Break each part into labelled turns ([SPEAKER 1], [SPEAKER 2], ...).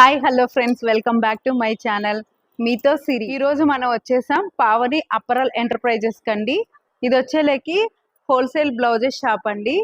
[SPEAKER 1] Hi hello friends, welcome back to my channel. మీతో సిరి. ఈరోజు మనం వచ్చేసాం పావని అప్పరల్ ఎంటర్ప్రైజెస్ కండి. ఇది వచ్చేలేకి హోల్సేల్ బ్లౌజెస్ షాప్ అండి.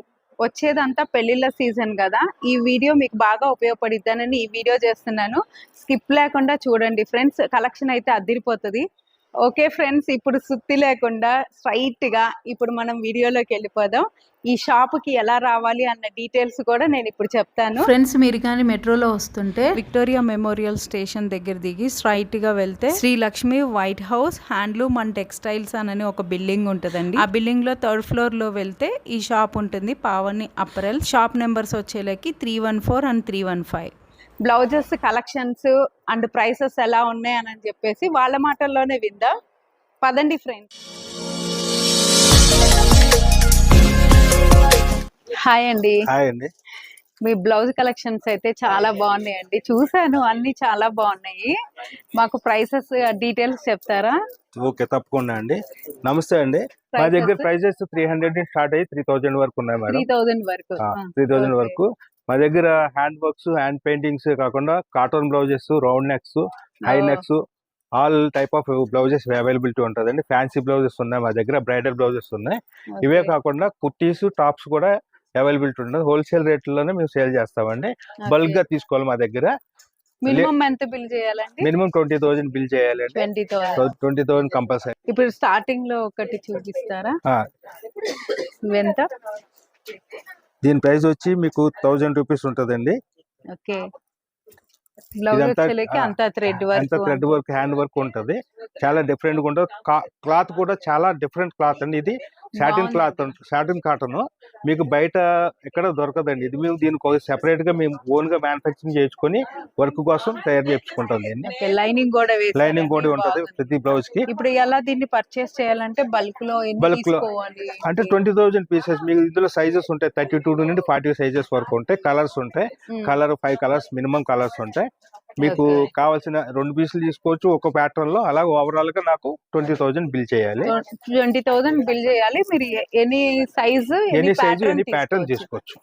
[SPEAKER 1] వచ్చేదంతా పెళ్లిళ్ళ సీజన్ కదా, ఈ వీడియో మీకు బాగా ఉపయోగపడిద్దానని ఈ వీడియో చేస్తున్నాను. స్కిప్ లేకుండా చూడండి ఫ్రెండ్స్, కలెక్షన్ అయితే అదిరిపోతుంది. ఓకే ఫ్రెండ్స్, ఇప్పుడు సుత్తి లేకుండా స్ట్రైట్గా ఇప్పుడు మనం వీడియోలోకి వెళ్ళిపోదాం. ఈ షాపుకి ఎలా రావాలి అన్న డీటెయిల్స్ కూడా నేను ఇప్పుడు చెప్తాను.
[SPEAKER 2] ఫ్రెండ్స్, మీరు కానీ మెట్రోలో వస్తుంటే విక్టోరియా మెమోరియల్ స్టేషన్ దగ్గర దిగి స్ట్రైట్గా వెళ్తే Sri Lakshmi White House handloom and textiles అని ఒక బిల్డింగ్ ఉంటుందండి. ఆ బిల్డింగ్ లో 3rd ఫ్లోర్ లో వెళ్తే ఈ షాప్ ఉంటుంది, పావని అప్పరల్. షాప్ నెంబర్స్ వచ్చేలకి 314 and 315.
[SPEAKER 1] Blouses collections and prices ఎలా ఉన్నాయి అని చెప్పేసి వాళ్ళ మాటల్లోనే విందాం. పదండి ఫ్రెండ్స్. హాయ్ అండి.
[SPEAKER 3] హాయ్ అండి.
[SPEAKER 1] మీ బ్లౌజ్ కలెక్షన్స్ అయితే చాలా బాగున్నాయండి, చూసాను, అన్ని చాలా బాగున్నాయి. మాకు ప్రైసెస్ డీటెయిల్స్ చెప్తారా?
[SPEAKER 3] ఓకే, తప్పకుండా అండి. నమస్తే అండి. మా దగ్గర ప్రైజెస్ 300 స్టార్ట్ అయ్యి 3000 వరకు ఉన్నాయి మేడం.
[SPEAKER 1] 3000 వరకు.
[SPEAKER 3] 3000 వరకు. మా దగ్గర హ్యాండ్ వర్క్స్, హ్యాండ్ పెయింటింగ్స్ కాకుండా cotton blouses, round next, high next, all type of blouses availability ఉంటుందండి. ఫ్యాన్సీ బ్లౌజెస్ ఉన్నాయి మా దగ్గర, బ్రైడల్ బ్లౌజెస్ ఉన్నాయి. ఇవే కాకుండా కుర్టీస్, టాప్స్ కూడా అవైలబిలిటీ ఉంటుంది. హోల్సేల్ రేట్లోనే మేము సేల్ చేస్తామండి. బల్క్ గా తీసుకోవాలి మా దగ్గర.
[SPEAKER 1] మినిమం ఎంత బిల్ చేయాలండి?
[SPEAKER 3] మినిమం 20,000 బిల్ చేయాలండి. 20,000 కంపల్సరీ.
[SPEAKER 1] ఇప్పుడు స్టార్టింగ్ లో ఒకటి చూపిస్తారా? ఎంత?
[SPEAKER 3] దీని ప్రైస్ వచ్చి మీకు 1000 రూపీస్ ఉంటుందండి.
[SPEAKER 1] ఓకే. అంతా థ్రెడ్
[SPEAKER 3] వర్క్, హ్యాండ్ వర్క్ ఉంటుంది. చాలా డిఫరెంట్ గా ఉంటుంది. క్లాత్ కూడా చాలా డిఫరెంట్ క్లాత్ అండి. ఇది సాటిన్ క్లాత్, సాటిన్ కాటన్. మీకు బయట ఎక్కడ దొరకదండి. ఇది మేము దీనికి సెపరేట్ గా మేము ఓన్ గా మ్యానుఫాక్చరింగ్ చేసుకుని వర్క్ కోసం తయారు చేసుకుంటాం.
[SPEAKER 1] లైనింగ్ కూడా
[SPEAKER 3] ఉంటుంది ప్రతి బ్లౌజ్ కి.
[SPEAKER 1] ఇప్పుడు ఎలా దీన్ని పర్చేస్ చేయాలంటే బల్క్ లో
[SPEAKER 3] అంటే 20,000 పీసెస్. మీకు ఇందులో సైజెస్ ఉంటాయి, 32 నుండి 40 సైజెస్ వరకు ఉంటాయి. కలర్స్ ఉంటాయి. 5 కలర్స్ మినిమం కలర్స్ ఉంటాయి. మీకు కావాల్సిన 2 పీసులు తీసుకోవచ్చు ఒక ప్యాటర్న్ లో. అలాగే ఓవరాల్ గా నాకు 20,000 బిల్ చేయాలి.
[SPEAKER 1] 20,000 బిల్ చేయాలి. మీరు ఎనీ సైజు ఎనీ ప్యాటర్న్
[SPEAKER 3] తీసుకోవచ్చు.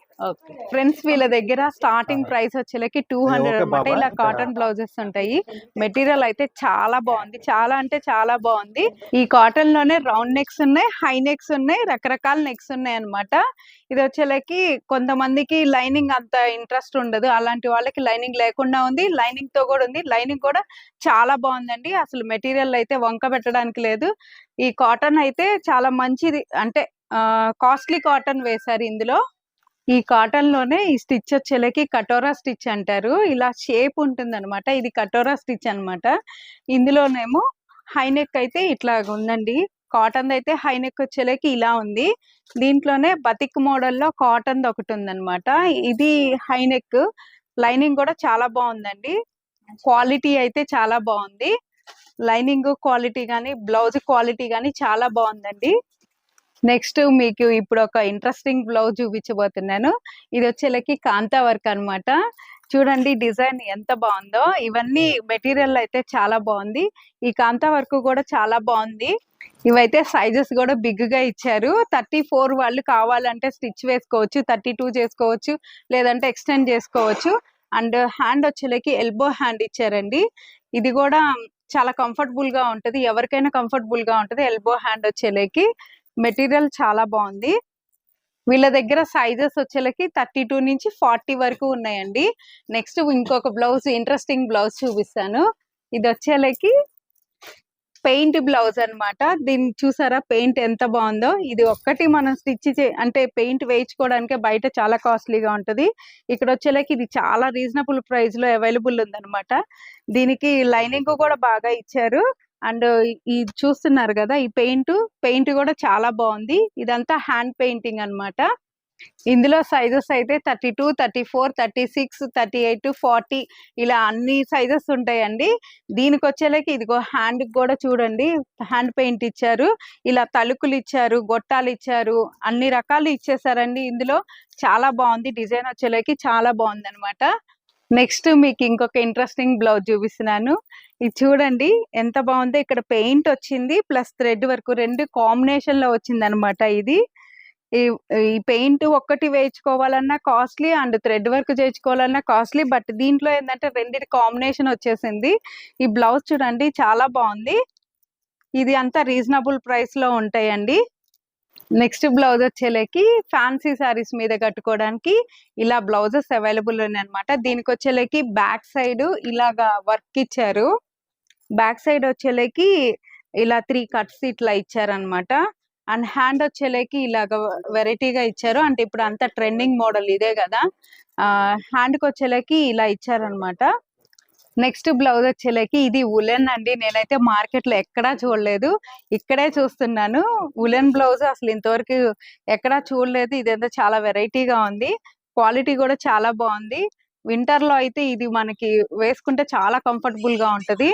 [SPEAKER 1] ఫ్రెండ్స్, వీళ్ళ దగ్గర స్టార్టింగ్ ప్రైస్ వచ్చేలకి 200 అన్నమాట. ఇలా కాటన్ బ్లౌజెస్ ఉంటాయి. మెటీరియల్ అయితే చాలా బాగుంది, చాలా అంటే చాలా బాగుంది. ఈ కాటన్ లోనే రౌండ్ నెక్స్ ఉన్నాయి, హై నెక్స్ ఉన్నాయి, రకరకాల నెక్స్ ఉన్నాయి అన్నమాట. ఇది వచ్చేలకి కొంతమందికి లైనింగ్ అంత ఇంట్రెస్ట్ ఉండదు, అలాంటి వాళ్ళకి లైనింగ్ లేకుండా ఉంది, లైనింగ్ తో కూడా ఉంది. లైనింగ్ కూడా చాలా బాగుందండి. అసలు మెటీరియల్ అయితే వంక పెట్టడానికి లేదు. ఈ కాటన్ అయితే చాలా మంచిది, అంటే కాస్ట్లీ కాటన్ వేశారు ఇందులో. ఈ కాటన్ లోనే ఈ స్టిచ్ వచ్చేలకి కటోరా స్టిచ్ అంటారు. ఇలా షేప్ ఉంటుంది అనమాట. ఇది కటోరా స్టిచ్ అనమాట. ఇందులోనేమో హైనెక్ అయితే ఇట్లా ఉందండి. కాటన్ అయితే హైనెక్ వచ్చేలకి ఇలా ఉంది. దీంట్లోనే బతిక్ మోడల్లో కాటన్ ఒకటి ఉందన్నమాట. ఇది హైనెక్. లైనింగ్ కూడా చాలా బాగుందండి. క్వాలిటీ అయితే చాలా బాగుంది. లైనింగ్ క్వాలిటీ కానీ బ్లౌజ్ క్వాలిటీ కానీ చాలా బాగుందండి. నెక్స్ట్ మీకు ఇప్పుడు ఒక ఇంట్రెస్టింగ్ బ్లౌజ్ చూపించబోతున్నాను. ఇది వచ్చేలకి కాంతా వర్క్ అనమాట. చూడండి డిజైన్ ఎంత బాగుందో. ఇవన్నీ మెటీరియల్ అయితే చాలా బాగుంది. ఈ కాంతా వర్క్ కూడా చాలా బాగుంది. ఇవైతే సైజెస్ కూడా బిగ్ గా ఇచ్చారు. 34 వాళ్ళు కావాలంటే స్టిచ్ వేసుకోవచ్చు, 32 చేసుకోవచ్చు, లేదంటే ఎక్స్టెండ్ చేసుకోవచ్చు. అండ్ హ్యాండ్ వచ్చేలకి ఎల్బో హ్యాండ్ ఇచ్చారండి. ఇది కూడా చాలా కంఫర్టబుల్ గా ఉంటది, ఎవరికైనా కంఫర్టబుల్ గా ఉంటది. ఎల్బో హ్యాండ్ వచ్చేలకి మెటీరియల్ చాలా బాగుంది. వీళ్ళ దగ్గర సైజెస్ వచ్చేలకి 32 నుంచి 40 వరకు ఉన్నాయండి. నెక్స్ట్ ఇంకొక బ్లౌజ్, ఇంట్రెస్టింగ్ బ్లౌజ్ చూపిస్తాను. ఇది వచ్చేలకి పెయింట్ బ్లౌజ్ అన్నమాట. దీన్ని చూసారా పెయింట్ ఎంత బాగుందో. ఇది ఒక్కటి మనం స్టిచ్ అంటే పెయింట్ వేయించుకోవడానికి బయట చాలా కాస్ట్లీగా ఉంటుంది. ఇక్కడ వచ్చేలకి ఇది చాలా రీజనబుల్ ప్రైస్ లో అవైలబుల్ ఉందన్నమాట. దీనికి లైనింగ్ కూడా బాగా ఇచ్చారు. అండ్ ఈ చూస్తున్నారు కదా, ఈ పెయింట్ కూడా చాలా బాగుంది. ఇదంతా హ్యాండ్ పెయింటింగ్ అన్నమాట. ఇందులో సైజెస్ అయితే 32, 34, 36, 38, 40 ఇలా అన్ని సైజెస్ ఉంటాయండి. దీనికి వచ్చేలకి ఇదిగో హ్యాండ్ కూడా చూడండి, హ్యాండ్ పెయింట్ ఇచ్చారు. ఇలా తలుకులు ఇచ్చారు, గొట్టాలు ఇచ్చారు, అన్ని రకాలు ఇచ్చేసారండి. ఇందులో చాలా బాగుంది. డిజైన్ వచ్చేలకి చాలా బాగుంది అనమాట. నెక్స్ట్ మీకు ఇంకొక ఇంట్రెస్టింగ్ బ్లౌజ్ చూపిస్తున్నాను. ఇది చూడండి ఎంత బాగుందో. ఇక్కడ పెయింట్ వచ్చింది ప్లస్ థ్రెడ్ వర్క్, 2 కాంబినేషన్ లో వచ్చింది అనమాట. ఈ ఈ పెయింట్ ఒక్కటి వేయించుకోవాలన్నా కాస్ట్లీ అండ్ థ్రెడ్ వర్క్ చేయించుకోవాలన్నా కాస్ట్లీ. బట్ దీంట్లో ఏంటంటే రెండిటి కాంబినేషన్ వచ్చేసింది. ఈ బ్లౌజ్ చూడండి చాలా బాగుంది. ఇది అంతా రీజనబుల్ ప్రైస్ లో ఉంటాయండి. నెక్స్ట్ బ్లౌజ్ వచ్చేలేకి ఫ్యాన్సీ సారీస్ మీద కట్టుకోవడానికి ఇలా బ్లౌజెస్ అవైలబుల్ ఉన్నాయి అనమాట. దీనికి వచ్చేలేకి బ్యాక్ సైడ్ ఇలాగా వర్క్ ఇచ్చారు. బ్యాక్ సైడ్ వచ్చేలేకి ఇలా 3 కట్స్ ఇట్లా ఇచ్చారనమాట. అండ్ హ్యాండ్ వచ్చేలేకి ఇలాగ వెరైటీగా ఇచ్చారు. అంటే ఇప్పుడు అంతా ట్రెండింగ్ మోడల్ ఇదే కదా. హ్యాండ్ కి వచ్చేలేకి ఇలా ఇచ్చారనమాట. నెక్స్ట్ బ్లౌజ్ వచ్చేలేకి ఇది ఉలెన్ అండి. నేనైతే మార్కెట్ లో ఎక్కడా చూడలేదు, ఇక్కడే చూస్తున్నాను. ఉలెన్ బ్లౌజ్ అసలు ఇంతవరకు ఎక్కడా చూడలేదు. ఇదంతా చాలా వెరైటీగా ఉంది. క్వాలిటీ కూడా చాలా బాగుంది. వింటర్ లో అయితే ఇది మనకి వేసుకుంటే చాలా కంఫర్టబుల్ గా ఉంటది.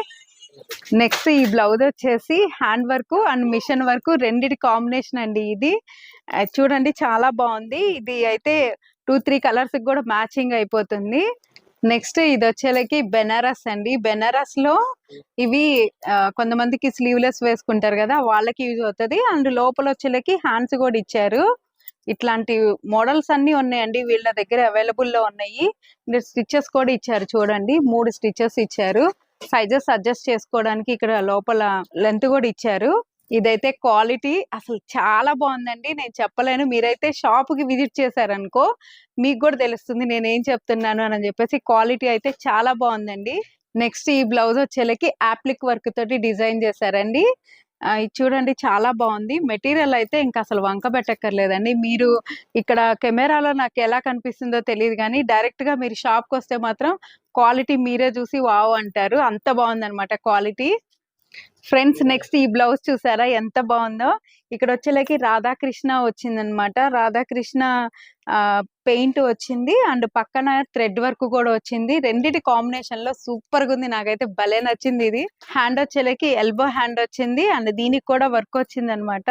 [SPEAKER 1] నెక్స్ట్ ఈ బ్లౌజ్ వచ్చేసి hand work and machine work రెండిటి కాంబినేషన్ అండి. ఇది చూడండి చాలా బాగుంది. ఇది అయితే 2-3 కలర్స్ కూడా మ్యాచింగ్ అయిపోతుంది. నెక్స్ట్ ఇది వచ్చేలకి బెనారస్ అండి. బెనారస్ లో ఇవి కొంతమందికి స్లీవ్లెస్ వేసుకుంటారు కదా, వాళ్ళకి యూజ్ అవుతుంది. అండ్ లోపల వచ్చేలకి హ్యాండ్స్ కూడా ఇచ్చారు. ఇట్లాంటి మోడల్స్ అన్ని ఉన్నాయండి వీళ్ళ దగ్గర అవైలబుల్ లో ఉన్నాయి. స్టిచెస్ కూడా ఇచ్చారు చూడండి, 3 స్టిచెస్ ఇచ్చారు. సైజెస్ అడ్జస్ట్ చేసుకోవడానికి ఇక్కడ లోపల లెంత్ కూడా ఇచ్చారు. ఇదైతే క్వాలిటీ అసలు చాలా బాగుందండి. నేను చెప్పలేను. మీరైతే షాప్ కి విజిట్ చేశారనుకో మీకు కూడా తెలుస్తుంది నేను ఏం చెప్తున్నాను అని చెప్పేసి. క్వాలిటీ అయితే చాలా బాగుందండి. నెక్స్ట్ ఈ బ్లౌజ్ వచ్చేలకి యాప్లిక్ వర్క్ తోటి డిజైన్ చేశారండి. ఇది చూడండి చాలా బాగుంది. మెటీరియల్ అయితే ఇంకా అసలు వంక పెట్టక్కర్లేదండి. మీరు ఇక్కడ కెమెరాలో నాకు ఎలా కనిపిస్తుందో తెలియదు కానీ డైరెక్ట్ గా మీరు షాప్ కి వస్తే మాత్రం క్వాలిటీ మీరే చూసి వావ్ అంటారు. అంత బాగుంది అనమాట క్వాలిటీ. ఫ్రెండ్స్ నెక్స్ట్ ఈ బ్లౌజ్ చూసారా ఎంత బాగుందో. ఇక్కడ వచ్చేలకి రాధాకృష్ణ వచ్చిందనమాట. రాధాకృష్ణ పెయింట్ వచ్చింది అండ్ పక్కన థ్రెడ్ వర్క్ కూడా వచ్చింది. రెండిటి కాంబినేషన్ లో సూపర్ గా ఉంది. నాకైతే భలే నచ్చింది. ఇది హ్యాండ్ వచ్చేలకి ఎల్బో హ్యాండ్ వచ్చింది అండ్ దీనికి కూడా వర్క్ వచ్చింది అనమాట.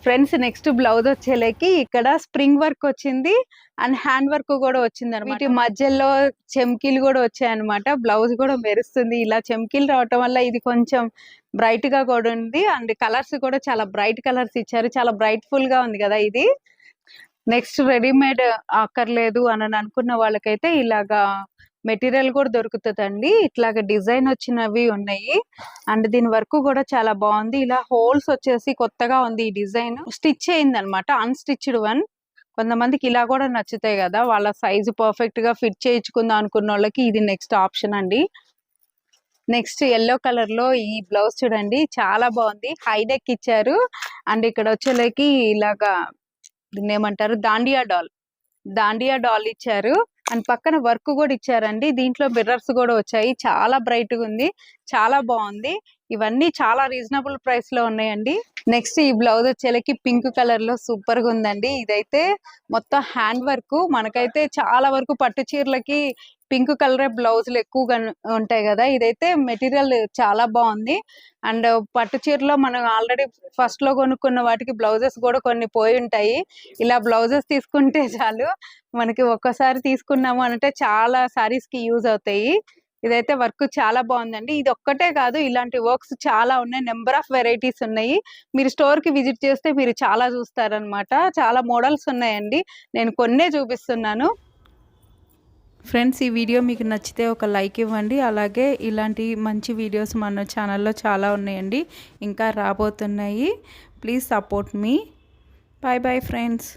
[SPEAKER 1] ఫ్రెండ్స్ నెక్స్ట్ బ్లౌజ్ వచ్చేలేకి ఇక్కడ స్ప్రింగ్ వర్క్ వచ్చింది అండ్ హ్యాండ్ వర్క్ కూడా వచ్చింది అనమాట. వీటి మధ్యలో చెమ్కీలు కూడా వచ్చాయన్నమాట. బ్లౌజ్ కూడా మెరుస్తుంది. ఇలా చెమ్కీలు రావటం వల్ల ఇది కొంచెం బ్రైట్ గా కూడా ఉంది అండ్ కలర్స్ కూడా చాలా బ్రైట్ కలర్స్ ఇచ్చారు. చాలా బ్రైట్ ఫుల్ గా ఉంది కదా ఇది. నెక్స్ట్ రెడీమేడ్ అక్కర్లేదు అని అనుకున్న వాళ్ళకైతే ఇలాగా మెటీరియల్ కూడా దొరుకుతుందండి. ఇట్లాగ డిజైన్ వచ్చినవి ఉన్నాయి అండ్ దీని వర్క్ కూడా చాలా బాగుంది. ఇలా హోల్స్ వచ్చేసి కొత్తగా ఉంది. ఈ డిజైన్ స్టిచ్ అయింది అనమాట, అన్స్టిచ్డ్ వన్. కొంతమందికి ఇలా కూడా నచ్చుతాయి కదా, వాళ్ళ సైజు పర్ఫెక్ట్ గా ఫిట్ చేయించుకుందాం అనుకున్న వాళ్ళకి ఇది నెక్స్ట్ ఆప్షన్ అండి. నెక్స్ట్ ఎల్లో కలర్ లో ఈ బ్లౌజ్ చూడండి చాలా బాగుంది. హై నెక్ ఇచ్చారు అండ్ ఇక్కడ వచ్చేలకి ఇలాగా దీన్ని ఏమంటారు దాండియా డాల్ ఇచ్చారు అండ్ పక్కన వర్క్ కూడా ఇచ్చారండి. దీంట్లో మిర్రర్స్ కూడా వచ్చాయి. చాలా బ్రైట్ గా ఉంది, చాలా బాగుంది. ఇవన్నీ చాలా రీజనబుల్ ప్రైస్ లో ఉన్నాయండి. నెక్స్ట్ ఈ బ్లౌజ్ వచ్చేలకి పింక్ కలర్ లో సూపర్ గా ఉందండి. ఇదైతే మొత్తం హ్యాండ్ వర్క్. మనకైతే చాలా వరకు పట్టు చీరలకి పింక్ కలర్ బ్లౌజులు ఎక్కువగా ఉంటాయి కదా. ఇదైతే మెటీరియల్ చాలా బాగుంది అండ్ పట్టు చీరలో మనం ఆల్రెడీ ఫస్ట్ లో కొనుక్కున్న వాటికి బ్లౌజెస్ కూడా కొన్ని పోయి ఉంటాయి. ఇలా బ్లౌజెస్ తీసుకుంటే చాలు, మనకి ఒక్కసారి తీసుకున్నాము అంటే చాలా సారీస్ కి యూజ్ అవుతాయి. ఇదైతే వర్క్ చాలా బాగుందండి. ఇది ఒక్కటే కాదు, ఇలాంటి వర్క్స్ చాలా ఉన్నాయి. నెంబర్ ఆఫ్ వెరైటీస్ ఉన్నాయి. మీరు స్టోర్ కి విజిట్ చేస్తే మీరు చాలా చూస్తారనమాట. చాలా మోడల్స్ ఉన్నాయండి. నేను కొన్నే చూపిస్తున్నాను.
[SPEAKER 2] ఫ్రెండ్స్ ఈ వీడియో మీకు నచ్చితే ఒక లైక్ ఇవ్వండి. అలాగే ఇలాంటి మంచి వీడియోస్ మన ఛానల్లో చాలా ఉన్నాయండి, ఇంకా రాబోతున్నాయి. ప్లీజ్ సపోర్ట్ మీ. Bye bye friends.